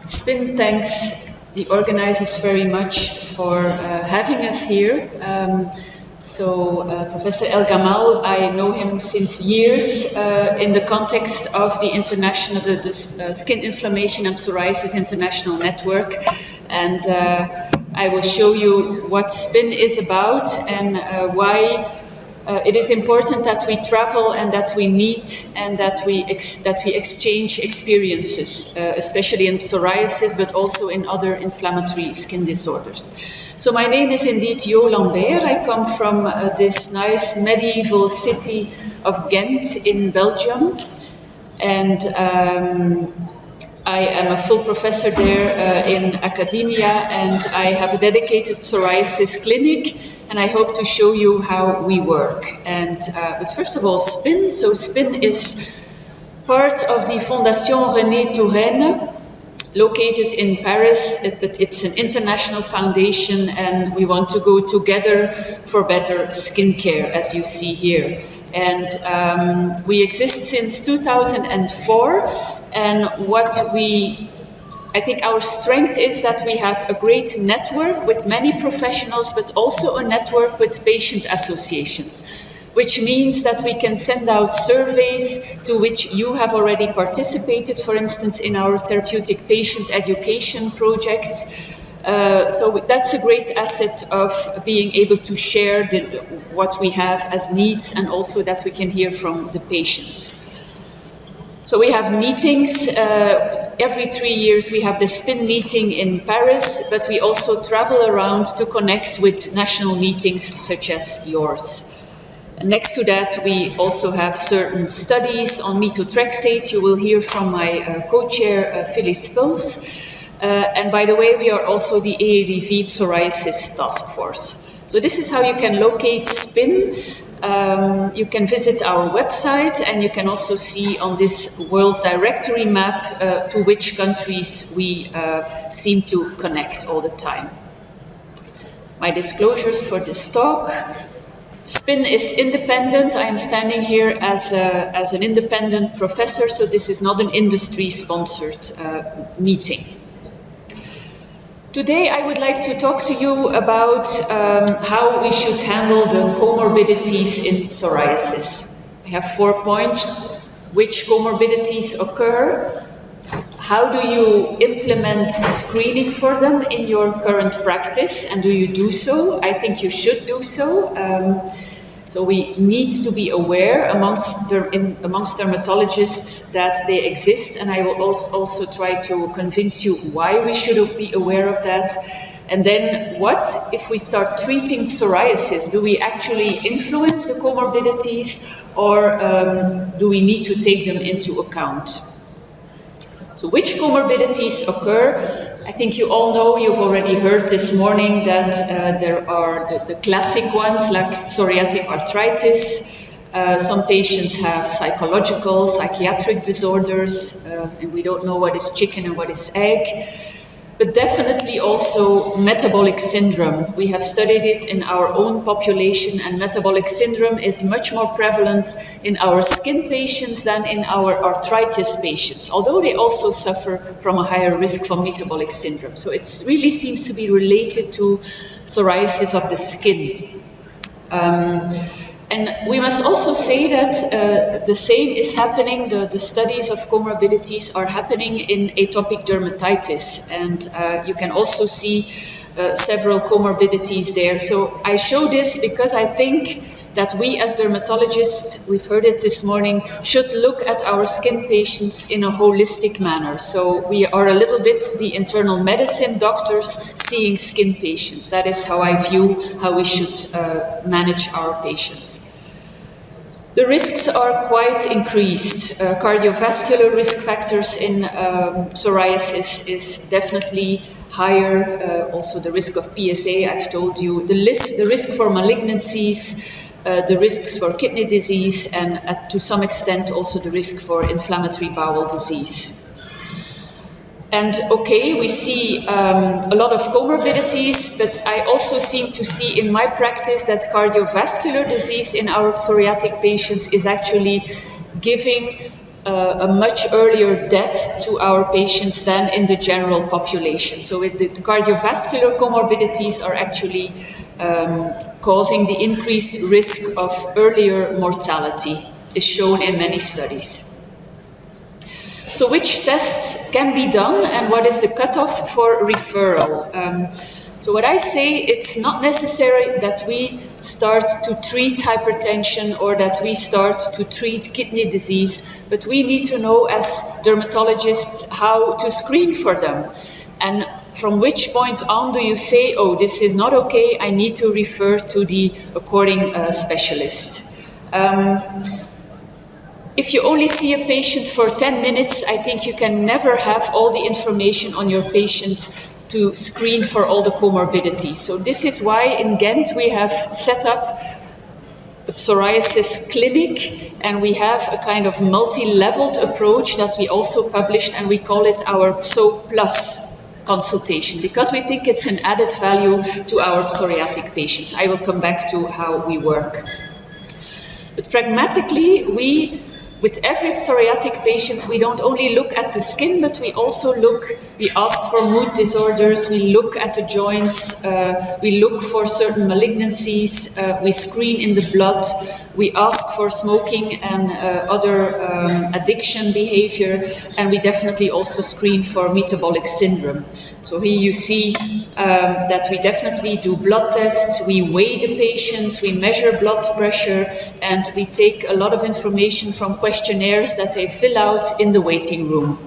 SPIN thanks the organizers very much for having us here. Professor El Gamal, I know him since years in the context of the Skin Inflammation and Psoriasis International Network, and I will show you what SPIN is about and why it is important that we travel and that we meet and that we exchange experiences, especially in psoriasis, but also in other inflammatory skin disorders. So my name is indeed Jo Lambert. I come from this nice medieval city of Ghent in Belgium, and I am a full professor there in academia, and I have a dedicated psoriasis clinic, and I hope to show you how we work. But first of all, SPIN. So SPIN is part of the Fondation René Touraine, located in Paris, but it's an international foundation, and we want to go together for better skincare, as you see here. And we exist since 2004. And I think our strength is that we have a great network with many professionals, but also a network with patient associations, which means that we can send out surveys to which you have already participated, for instance, in our therapeutic patient education project. So that's a great asset of being able to share what we have as needs, and also that we can hear from the patients. So we have meetings, every 3 years we have the SPIN meeting in Paris, but we also travel around to connect with national meetings such as yours. And next to that, we also have certain studies on methotrexate. You will hear from my co-chair, Phyllis Puls. And by the way, we are also the AADV Psoriasis Task Force. So this is how you can locate SPIN. You can visit our website, and you can also see on this world directory map to which countries we seem to connect all the time. My disclosures for this talk. SPIN is independent. I am standing here as an independent professor, so this is not an industry-sponsored meeting. Today I would like to talk to you about how we should handle the comorbidities in psoriasis. I have 4 points. Which comorbidities occur? How do you implement screening for them in your current practice, and do you do so? I think you should do so. So we need to be aware amongst dermatologists that they exist, and I will also try to convince you why we should be aware of that. And then what if we start treating psoriasis? Do we actually influence the comorbidities, or do we need to take them into account? So which comorbidities occur? I think you all know, you've already heard this morning that there are the classic ones like psoriatic arthritis. Some patients have psychiatric disorders, and we don't know what is chicken and what is egg. But definitely also metabolic syndrome. We have studied it in our own population, and metabolic syndrome is much more prevalent in our skin patients than in our arthritis patients, although they also suffer from a higher risk for metabolic syndrome. So it really seems to be related to psoriasis of the skin. And we must also say that the same is happening, the studies of comorbidities are happening in atopic dermatitis, and you can also see several comorbidities there. So I show this because I think that we as dermatologists, we've heard it this morning, should look at our skin patients in a holistic manner. So we are a little bit the internal medicine doctors seeing skin patients. That is how I view how we should manage our patients. The risks are quite increased. Cardiovascular risk factors in psoriasis is definitely higher. Also the risk of PSA, I've told you. The risk for malignancies, the risks for kidney disease, and to some extent also the risk for inflammatory bowel disease. And okay, we see a lot of comorbidities, but I also seem to see in my practice that cardiovascular disease in our psoriatic patients is actually giving a much earlier death to our patients than in the general population. So the cardiovascular comorbidities are actually causing the increased risk of earlier mortality, is shown in many studies. So which tests can be done and what is the cutoff for referral? So what I say, it's not necessary that we start to treat hypertension or that we start to treat kidney disease, but we need to know as dermatologists how to screen for them. And from which point on do you say, oh, this is not okay, I need to refer to the according specialist. If you only see a patient for 10 minutes, I think you can never have all the information on your patient to screen for all the comorbidities. So this is why in Ghent we have set up a psoriasis clinic, and we have a kind of multi-leveled approach that we also published, and we call it our Pso Plus consultation, because we think it's an added value to our psoriatic patients. I will come back to how we work. But pragmatically, with every psoriatic patient, we don't only look at the skin, but we also we ask for mood disorders, we look at the joints, we look for certain malignancies, we screen in the blood, we ask for smoking and other addiction behavior, and we definitely also screen for metabolic syndrome. So here you see that we definitely do blood tests, we weigh the patients, we measure blood pressure, and we take a lot of information from questionnaires that they fill out in the waiting room.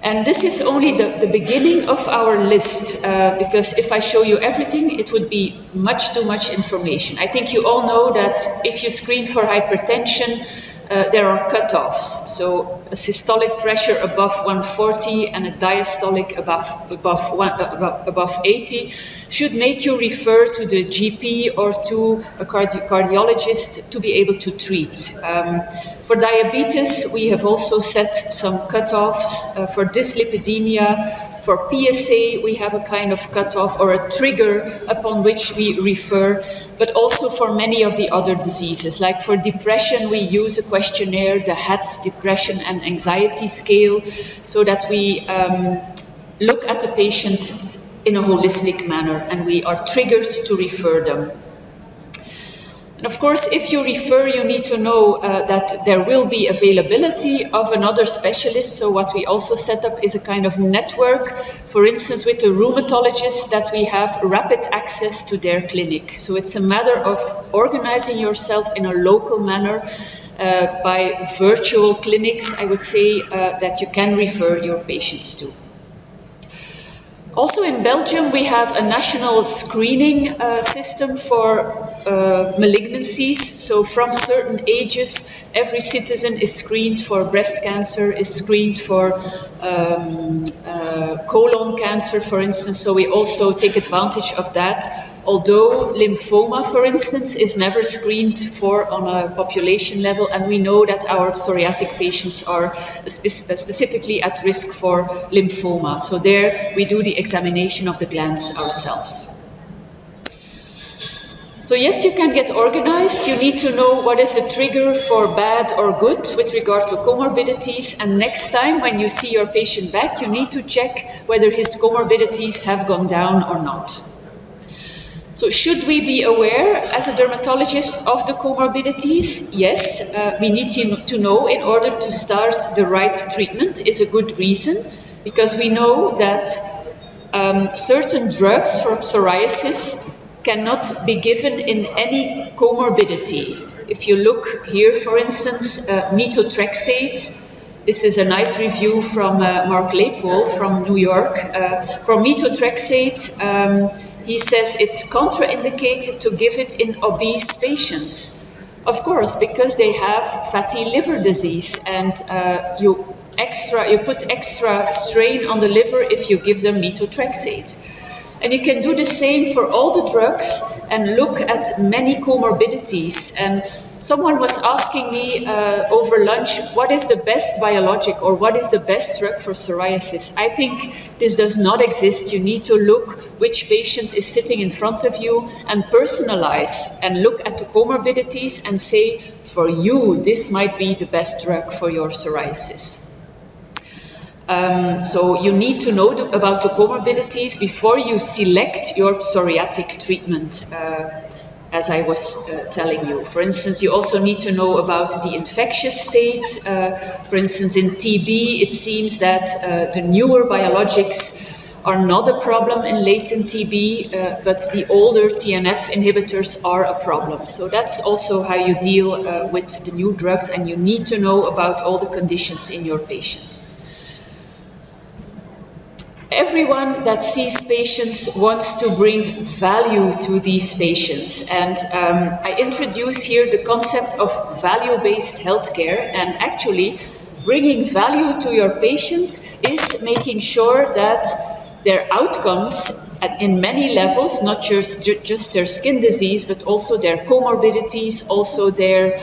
And this is only the beginning of our list, because if I show you everything, it would be much too much information. I think you all know that if you screen for hypertension, there are cutoffs. So a systolic pressure above 140 and a diastolic above 80 should make you refer to the GP or to a cardiologist to be able to treat. For diabetes, we have also set some cutoffs. For dyslipidemia, for PSA, we have a kind of cutoff or a trigger upon which we refer, but also for many of the other diseases. Like for depression, we use a questionnaire, the HATS Depression and Anxiety Scale, so that we look at the patient in a holistic manner, and we are triggered to refer them. And of course, if you refer, you need to know that there will be availability of another specialist. So what we also set up is a kind of network, for instance, with the rheumatologists, that we have rapid access to their clinic. So it's a matter of organizing yourself in a local manner by virtual clinics, I would say, that you can refer your patients to. Also in Belgium, we have a national screening system for malignancies. So from certain ages, every citizen is screened for breast cancer, is screened for colon cancer, for instance. So we also take advantage of that. Although lymphoma, for instance, is never screened for on a population level, and we know that our psoriatic patients are specifically at risk for lymphoma. So there we do the examination of the glands ourselves. So yes, you can get organized. You need to know what is a trigger for bad or good with regard to comorbidities. And next time when you see your patient back, you need to check whether his comorbidities have gone down or not. So should we be aware as a dermatologist of the comorbidities? Yes, we need to know in order to start the right treatment is a good reason, because we know that certain drugs for psoriasis cannot be given in any comorbidity. If you look here, for instance, methotrexate, this is a nice review from Mark Leipold from New York. For methotrexate, he says it's contraindicated to give it in obese patients. Of course, because they have fatty liver disease, and you put extra strain on the liver if you give them methotrexate. And you can do the same for all the drugs and look at many comorbidities. And Someone was asking me over lunch, what is the best biologic or what is the best drug for psoriasis? I think this does not exist. You need to look which patient is sitting in front of you and personalize and look at the comorbidities and say, for you, this might be the best drug for your psoriasis. So you need to know about the comorbidities before you select your psoriatic treatment. As I was telling you. For instance, you also need to know about the infectious state. For instance, in TB, it seems that the newer biologics are not a problem in latent TB, but the older TNF inhibitors are a problem. So that's also how you deal with the new drugs, and you need to know about all the conditions in your patient. Everyone that sees patients wants to bring value to these patients, and I introduce here the concept of value-based healthcare. And actually, bringing value to your patient is making sure that their outcomes in many levels, not just their skin disease, but also their comorbidities, also their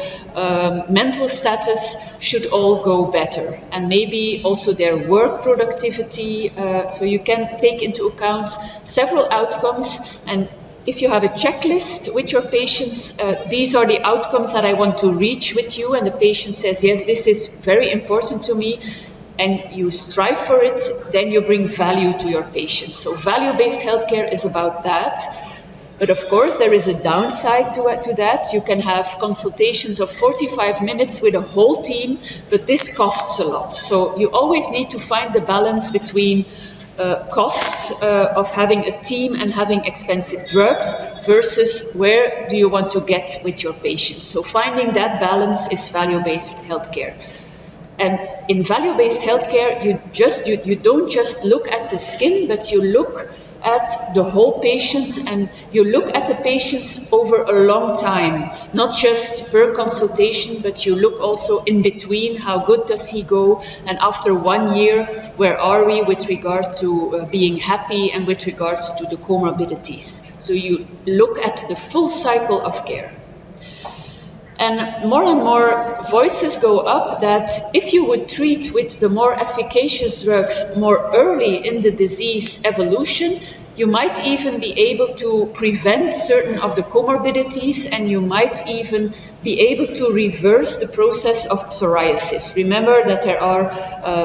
mental status should all go better. And maybe also their work productivity. So you can take into account several outcomes. And if you have a checklist with your patients, these are the outcomes that I want to reach with you. And the patient says, yes, this is very important to me. And you strive for it, then you bring value to your patient. So value-based healthcare is about that. But of course, there is a downside to that. You can have consultations of 45 minutes with a whole team, but this costs a lot. So you always need to find the balance between costs of having a team and having expensive drugs versus where do you want to get with your patients. So finding that balance is value-based healthcare. And in value-based healthcare, you don't just look at the skin, but you look at the whole patient, and you look at the patients over a long time, not just per consultation, but you look also in between, how good does he go, and after 1 year, where are we with regard to being happy and with regards to the comorbidities. So you look at the full cycle of care. And more voices go up that if you would treat with the more efficacious drugs more early in the disease evolution, you might even be able to prevent certain of the comorbidities, and you might even be able to reverse the process of psoriasis. Remember that there are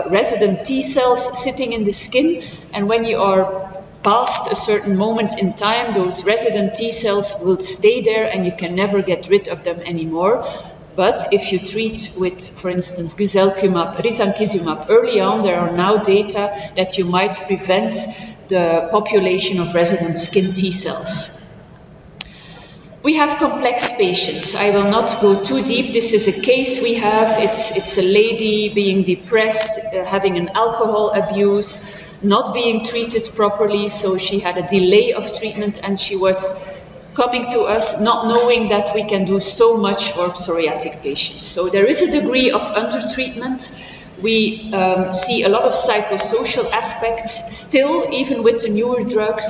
resident T cells sitting in the skin, and when you are past a certain moment in time, those resident T cells will stay there and you can never get rid of them anymore. But if you treat with, for instance, guselkumab, risankizumab early on, there are now data that you might prevent the population of resident skin T cells. We have complex patients. I will not go too deep. This is a case we have. It's a lady being depressed, having an alcohol abuse, not being treated properly, so she had a delay of treatment, and she was coming to us not knowing that we can do so much for psoriatic patients. So there is a degree of undertreatment. We see a lot of psychosocial aspects still, even with the newer drugs.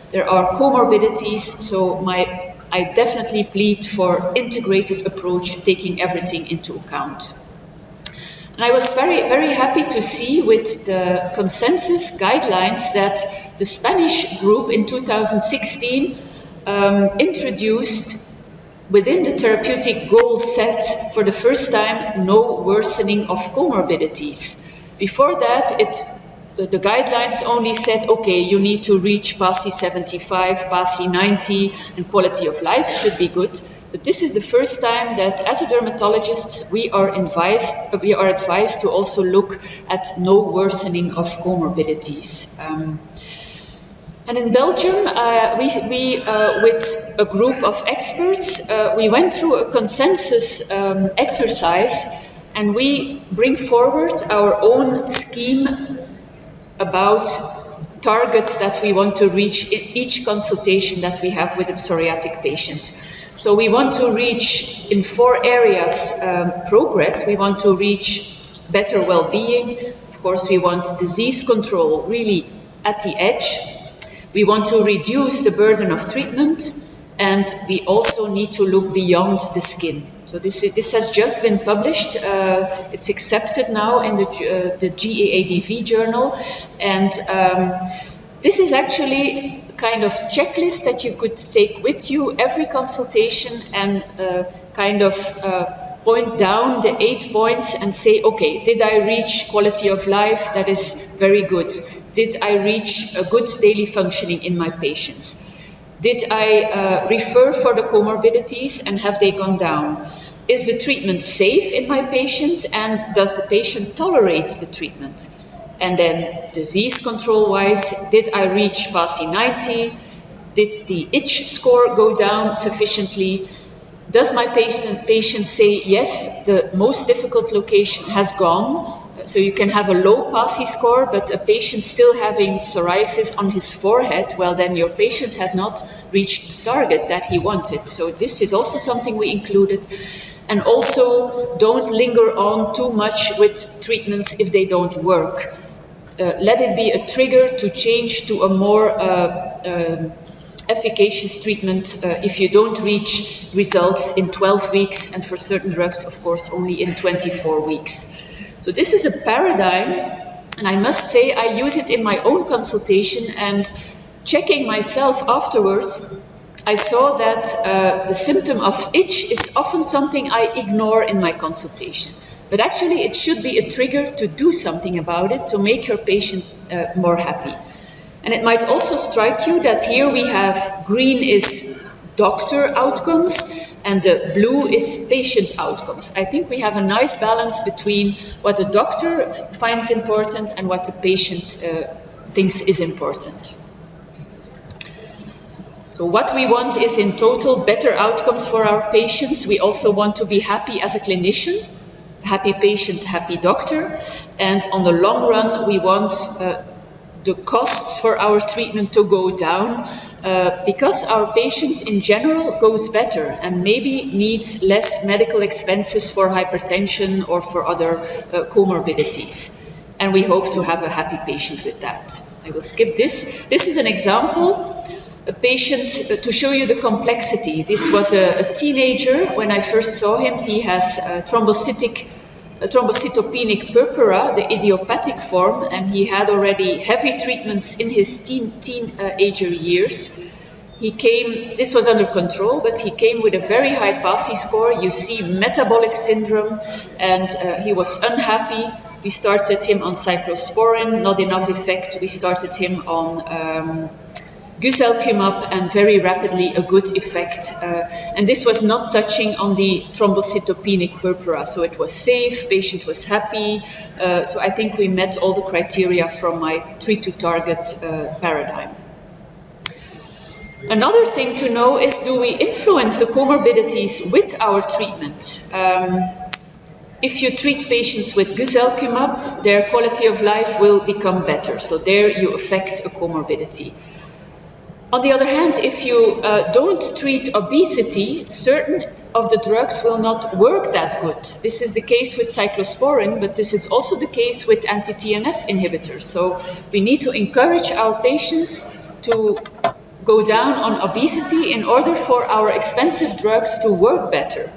There are comorbidities, so I definitely plead for integrated approach, taking everything into account. And I was very happy to see with the consensus guidelines that the Spanish group in 2016 introduced within the therapeutic goal set for the first time no worsening of comorbidities. Before that, the guidelines only said, okay, you need to reach PASI 75, PASI 90, and quality of life should be good. But this is the first time that as a dermatologist, we are advised to also look at no worsening of comorbidities. And in Belgium, we with a group of experts, we went through a consensus exercise, and we bring forward our own scheme about targets that we want to reach in each consultation that we have with a psoriatic patient. So we want to reach in 4 areas progress. We want to reach better well-being. Of course, we want disease control really at the edge. We want to reduce the burden of treatment, and we also need to look beyond the skin. So this has just been published. It's accepted now in the GAADV journal, and this is actually a kind of checklist that you could take with you every consultation and kind of point down the 8 points and say, okay, did I reach quality of life? That is very good. Did I reach a good daily functioning in my patients? Did I refer for the comorbidities and have they gone down? Is the treatment safe in my patient and does the patient tolerate the treatment? And then disease control wise, did I reach PASI 90? Did the itch score go down sufficiently? Does my patient say, yes, the most difficult location has gone? So you can have a low PASI score, but a patient still having psoriasis on his forehead, well, then your patient has not reached the target that he wanted. So this is also something we included. And also, don't linger on too much with treatments if they don't work. Let it be a trigger to change to a more efficacious treatment if you don't reach results in 12 weeks, and for certain drugs, of course, only in 24 weeks. So this is a paradigm, and I must say I use it in my own consultation, and checking myself afterwards, I saw that the symptom of itch is often something I ignore in my consultation. But actually it should be a trigger to do something about it, to make your patient more happy. And it might also strike you that here we have green is doctor outcomes and the blue is patient outcomes. I think we have a nice balance between what the doctor finds important and what the patient thinks is important. So what we want is in total better outcomes for our patients. We also want to be happy as a clinician, happy patient, happy doctor. And on the long run, we want the costs for our treatment to go down because our patient in general goes better and maybe needs less medical expenses for hypertension or for other comorbidities. And we hope to have a happy patient with that. I will skip this. This is an example, a patient to show you the complexity. This was a teenager. When I first saw him, he has thrombocytopenic purpura, the idiopathic form, and he had already heavy treatments in his teenager years. He came, this was under control, but he came with a very high PASI score. You see metabolic syndrome, and he was unhappy. We started him on cyclosporin, not enough effect. We started him on guselkumab, and very rapidly a good effect. And this was not touching on the thrombocytopenic purpura, so it was safe, patient was happy. So I think we met all the criteria from my treat to target paradigm. Another thing to know is, do we influence the comorbidities with our treatment? If you treat patients with guselkumab, their quality of life will become better. So there you affect a comorbidity. On the other hand, if you don't treat obesity, certain of the drugs will not work that good. This is the case with cyclosporin, but this is also the case with anti-TNF inhibitors. So we need to encourage our patients to go down on obesity in order for our expensive drugs to work better.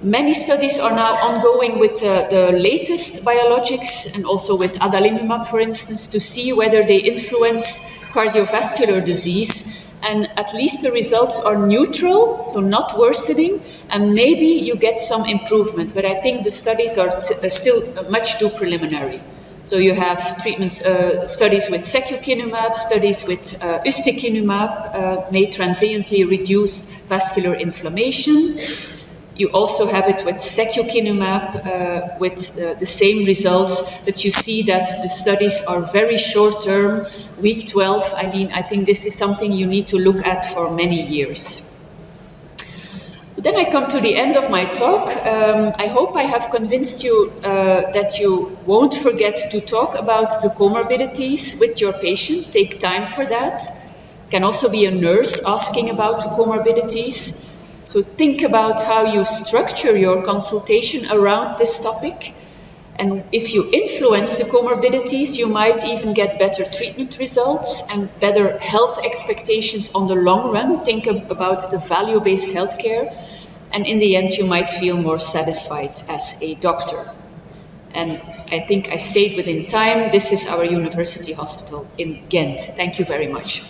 Many studies are now ongoing with the latest biologics and also with adalimumab, for instance, to see whether they influence cardiovascular disease. And at least the results are neutral, so not worsening, and maybe you get some improvement. But I think the studies are still much too preliminary. So you have treatments, studies with secukinumab, studies with ustekinumab may transiently reduce vascular inflammation. You also have it with secukinumab with the same results, but you see that the studies are very short term, week 12. I mean, I think this is something you need to look at for many years. Then I come to the end of my talk. I hope I have convinced you that you won't forget to talk about the comorbidities with your patient. Take time for that. It can also be a nurse asking about the comorbidities. So think about how you structure your consultation around this topic. And if you influence the comorbidities, you might even get better treatment results and better health expectations on the long run. Think about the value-based healthcare. and in the end you might feel more satisfied as a doctor. And I think I stayed within time. This is our university hospital in Ghent. Thank you very much.